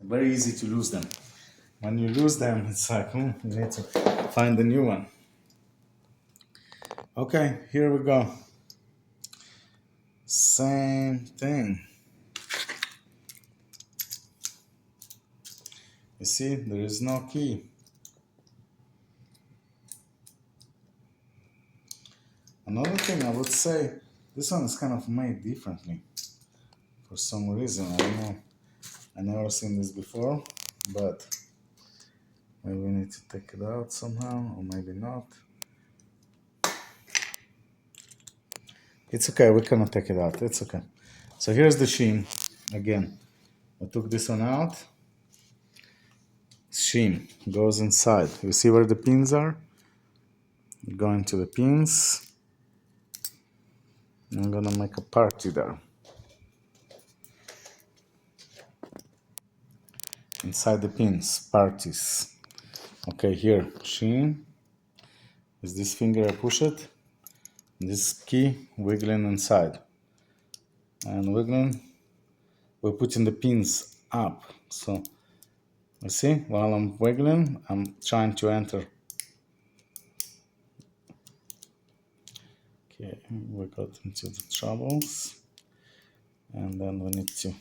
very easy to lose them. When you lose them, it's like, you need to find a new one. Okay, here we go. Same thing. You see, there is no key. Another thing I would say, this one is kind of made differently. For some reason, I don't know. I never seen this before, but maybe we need to take it out somehow, or maybe not. It's okay, we cannot take it out, it's okay. So here's the shim. Again, I took this one out. Shim goes inside. You see where the pins are? Go into the pins. I'm gonna make a party there. Inside the pins, parties. Okay, here, shim. With this finger I push it. This key wiggling inside. And wiggling, we're putting the pins up. So, you see, while I'm wiggling, I'm trying to enter. Okay, we got into the troubles. And then we need to